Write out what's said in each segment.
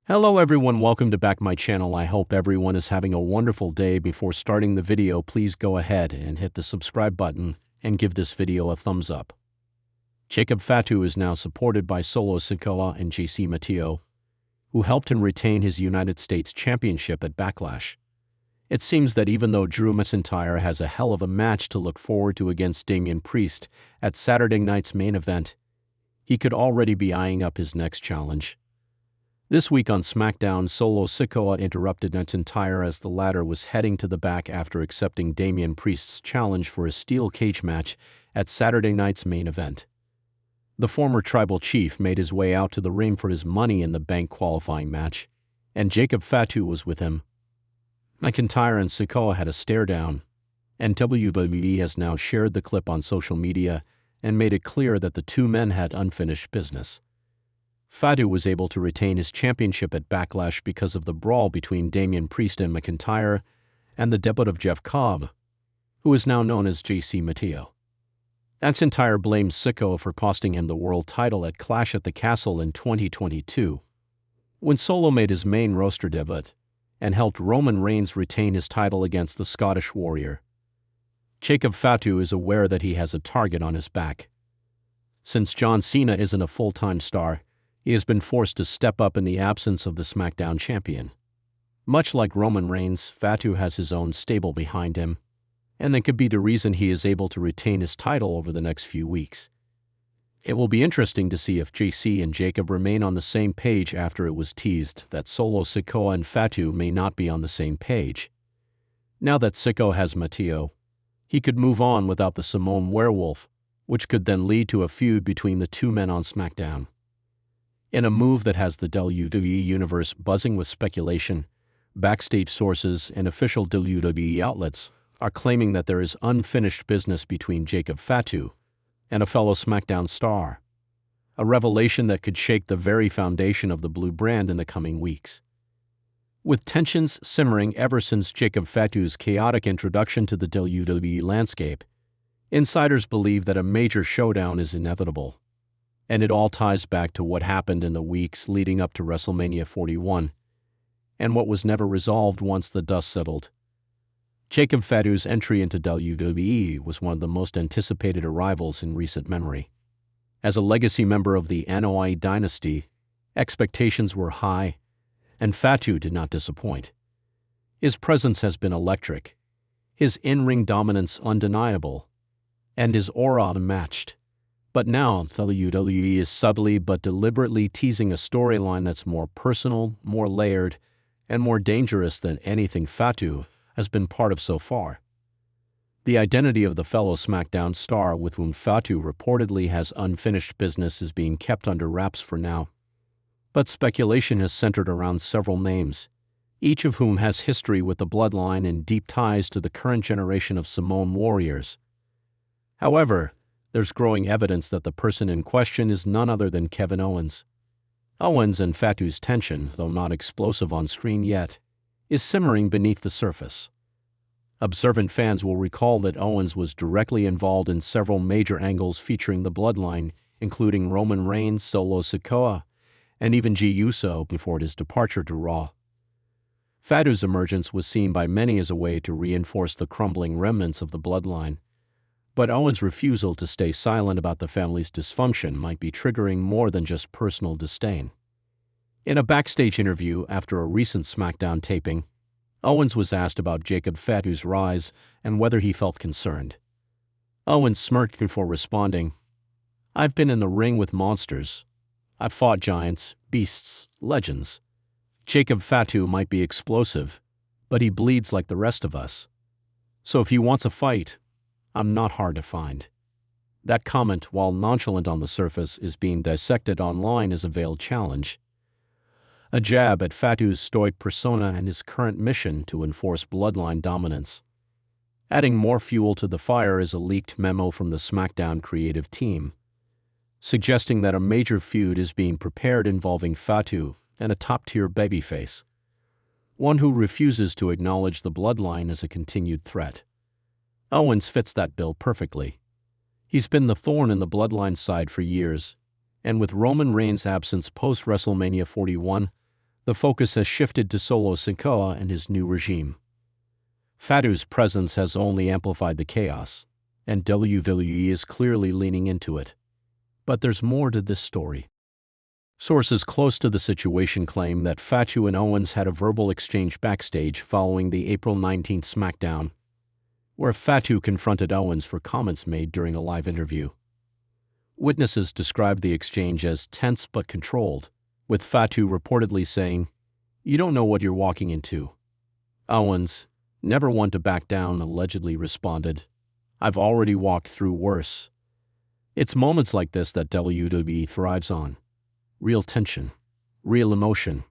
Hello everyone, welcome to back my channel. I hope everyone is having a wonderful day. Before starting the video, please go ahead and hit the subscribe button and give this video a thumbs up. Jacob Fatu is now supported by Solo Sikoa and JC Mateo, who helped him retain his United States Championship at Backlash. It seems that even though Drew McIntyre has a hell of a match to look forward to against Damian Priest at Saturday night's main event, he could already be eyeing up his next challenge. This week on SmackDown, Solo Sikoa interrupted McIntyre as the latter was heading to the back after accepting Damian Priest's challenge for a steel cage match at Saturday night's main event. The former tribal chief made his way out to the ring for his Money in the Bank qualifying match, and Jacob Fatu was with him. McIntyre and Sikoa had a stare-down, and WWE has now shared the clip on social media and made it clear that the two men had unfinished business. Fatu was able to retain his championship at Backlash because of the brawl between Damian Priest and McIntyre and the debut of Jeff Cobb, who is now known as JC Mateo. McIntyre blames Sikoa for costing him the world title at Clash at the Castle in 2022, when Solo made his main roster debut and helped Roman Reigns retain his title against the Scottish Warrior. Jacob Fatu is aware that he has a target on his back. Since John Cena isn't a full-time star, he has been forced to step up in the absence of the SmackDown champion. Much like Roman Reigns, Fatu has his own stable behind him, and that could be the reason he is able to retain his title over the next few weeks. It will be interesting to see if JC and Jacob remain on the same page after it was teased that Solo Sikoa and Fatu may not be on the same page. Now that Sikoa has Mateo, he could move on without the Samoan werewolf, which could then lead to a feud between the two men on SmackDown. In a move that has the WWE universe buzzing with speculation, backstage sources and official WWE outlets are claiming that there is unfinished business between Jacob Fatu and a fellow SmackDown star, a revelation that could shake the very foundation of the blue brand in the coming weeks. With tensions simmering ever since Jacob Fatu's chaotic introduction to the WWE landscape, insiders believe that a major showdown is inevitable. And it all ties back to what happened in the weeks leading up to WrestleMania 41, and what was never resolved once the dust settled. Jacob Fatu's entry into WWE was one of the most anticipated arrivals in recent memory. As a legacy member of the Anoa'i dynasty, expectations were high, and Fatu did not disappoint. His presence has been electric, his in-ring dominance undeniable, and his aura unmatched. But now, WWE is subtly but deliberately teasing a storyline that's more personal, more layered, and more dangerous than anything Fatu has been part of so far. The identity of the fellow SmackDown star with whom Fatu reportedly has unfinished business is being kept under wraps for now. But speculation has centered around several names, each of whom has history with the bloodline and deep ties to the current generation of Samoan warriors. However, there's growing evidence that the person in question is none other than Kevin Owens. Owens and Fatu's tension, though not explosive on screen yet, is simmering beneath the surface. Observant fans will recall that Owens was directly involved in several major angles featuring the bloodline, including Roman Reigns, Solo Sikoa, and even Jey Uso before his departure to Raw. Fatu's emergence was seen by many as a way to reinforce the crumbling remnants of the bloodline. But Owens' refusal to stay silent about the family's dysfunction might be triggering more than just personal disdain. In a backstage interview after a recent SmackDown taping, Owens was asked about Jacob Fatu's rise and whether he felt concerned. Owens smirked before responding, "I've been in the ring with monsters. I've fought giants, beasts, legends. Jacob Fatu might be explosive, but he bleeds like the rest of us. So if he wants a fight, I'm not hard to find." That comment, while nonchalant on the surface, is being dissected online as a veiled challenge. A jab at Fatu's stoic persona and his current mission to enforce bloodline dominance. Adding more fuel to the fire is a leaked memo from the SmackDown creative team, suggesting that a major feud is being prepared involving Fatu and a top-tier babyface, one who refuses to acknowledge the bloodline as a continued threat. Owens fits that bill perfectly. He's been the thorn in the bloodline side for years, and with Roman Reigns' absence post-WrestleMania 41, The focus has shifted to Solo Sikoa and his new regime. Fatu's presence has only amplified the chaos, and WWE is clearly leaning into it. But there's more to this story. Sources close to the situation claim that Fatu and Owens had a verbal exchange backstage following the April 19th SmackDown, where Fatu confronted Owens for comments made during a live interview. Witnesses described the exchange as tense but controlled, with Fatu reportedly saying, "You don't know what you're walking into." Owens, never one to back down, allegedly responded, "I've already walked through worse." It's moments like this that WWE thrives on. Real tension, real emotion,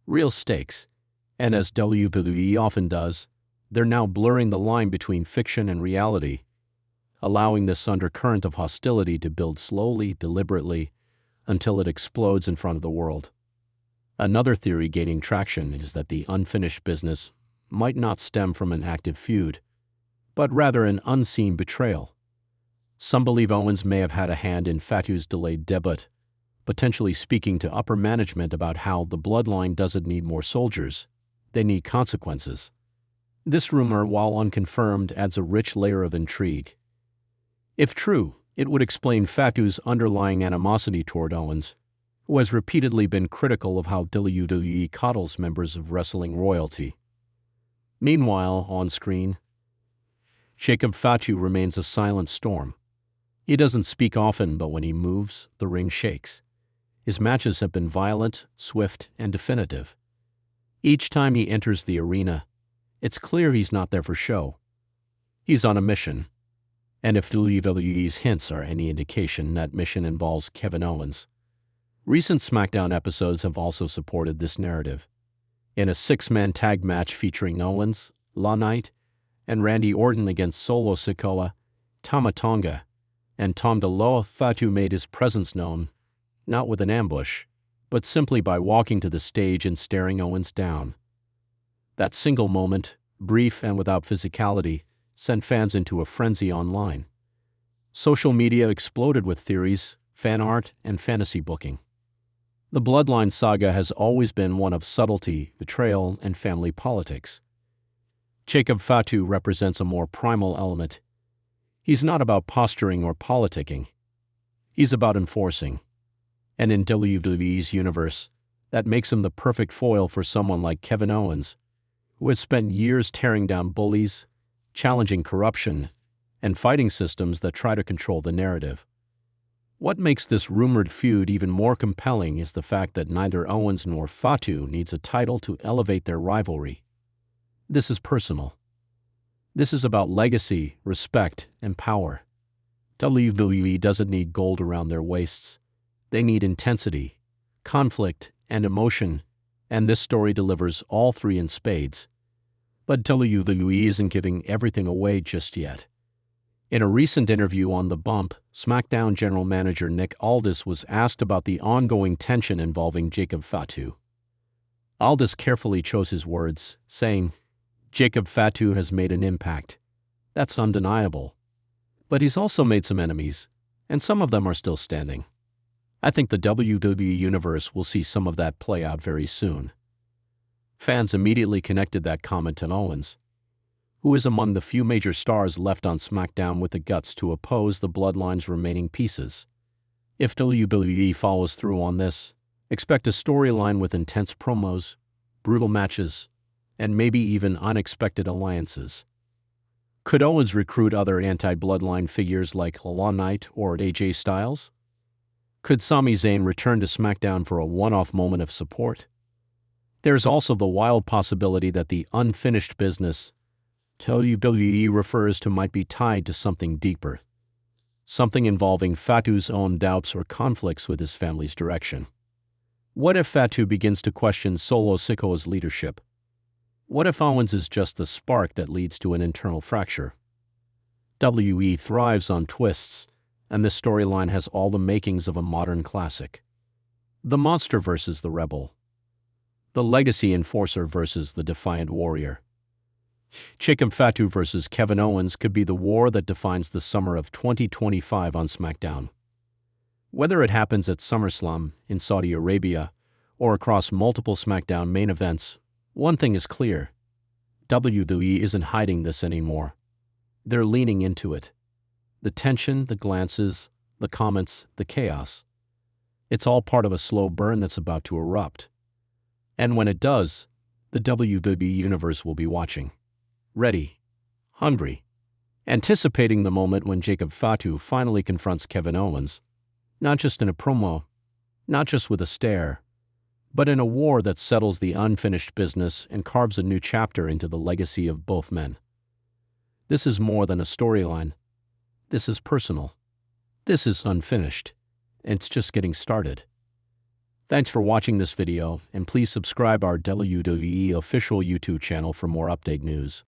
real stakes. And as WWE often does, they're now blurring the line between fiction and reality, allowing this undercurrent of hostility to build slowly, deliberately, until it explodes in front of the world. Another theory gaining traction is that the unfinished business might not stem from an active feud, but rather an unseen betrayal. Some believe Owens may have had a hand in Fatu's delayed debut, potentially speaking to upper management about how the bloodline doesn't need more soldiers, they need consequences. This rumor, while unconfirmed, adds a rich layer of intrigue. If true, it would explain Fatu's underlying animosity toward Owens, who has repeatedly been critical of how WWE coddles members of wrestling royalty. Meanwhile, on screen, Jacob Fatu remains a silent storm. He doesn't speak often, but when he moves, the ring shakes. His matches have been violent, swift, and definitive. Each time he enters the arena, it's clear he's not there for show. He's on a mission. And if WWE's hints are any indication, that mission involves Kevin Owens. Recent SmackDown episodes have also supported this narrative. In a 6-man tag match featuring Owens, LA Knight, and Randy Orton against Solo Sikoa, Tama Tonga, and Tom DeLoa, Fatu made his presence known, not with an ambush, but simply by walking to the stage and staring Owens down. That single moment, brief and without physicality, sent fans into a frenzy online. Social media exploded with theories, fan art, and fantasy booking. The Bloodline saga has always been one of subtlety, betrayal, and family politics. Jacob Fatu represents a more primal element. He's not about posturing or politicking. He's about enforcing. And in WWE's universe, that makes him the perfect foil for someone like Kevin Owens, who has spent years tearing down bullies, challenging corruption, and fighting systems that try to control the narrative. What makes this rumored feud even more compelling is the fact that neither Owens nor Fatu needs a title to elevate their rivalry. This is personal. This is about legacy, respect, and power. WWE doesn't need gold around their waists. They need intensity, conflict, and emotion, and this story delivers all three in spades. But WWE isn't giving everything away just yet. In a recent interview on The Bump, SmackDown General Manager Nick Aldis was asked about the ongoing tension involving Jacob Fatu. Aldis carefully chose his words, saying, "Jacob Fatu has made an impact. That's undeniable. But he's also made some enemies, and some of them are still standing." I think the WWE Universe will see some of that play out very soon. Fans immediately connected that comment to Owens, who is among the few major stars left on SmackDown with the guts to oppose the Bloodline's remaining pieces. If WWE follows through on this, expect a storyline with intense promos, brutal matches, and maybe even unexpected alliances. Could Owens recruit other anti-Bloodline figures like LA Knight or AJ Styles? Could Sami Zayn return to SmackDown for a one-off moment of support? There's also the wild possibility that the unfinished business WWE refers to might be tied to something deeper, something involving Fatu's own doubts or conflicts with his family's direction. What if Fatu begins to question Solo Sikoa's leadership? What if Owens is just the spark that leads to an internal fracture? WWE thrives on twists, and this storyline has all the makings of a modern classic. The monster versus the rebel. The legacy enforcer versus the defiant warrior. Jacob Fatu versus Kevin Owens could be the war that defines the summer of 2025 on SmackDown. Whether it happens at SummerSlam in Saudi Arabia or across multiple SmackDown main events, one thing is clear. WWE isn't hiding this anymore. They're leaning into it. The tension, the glances, the comments, the chaos. It's all part of a slow burn that's about to erupt. And when it does, the WWE Universe will be watching. Ready. Hungry. Anticipating the moment when Jacob Fatu finally confronts Kevin Owens. Not just in a promo, not just with a stare, but in a war that settles the unfinished business and carves a new chapter into the legacy of both men. This is more than a storyline. This is personal. This is unfinished, and it's just getting started. Thanks for watching this video, and please subscribe our WWE official YouTube channel for more update news.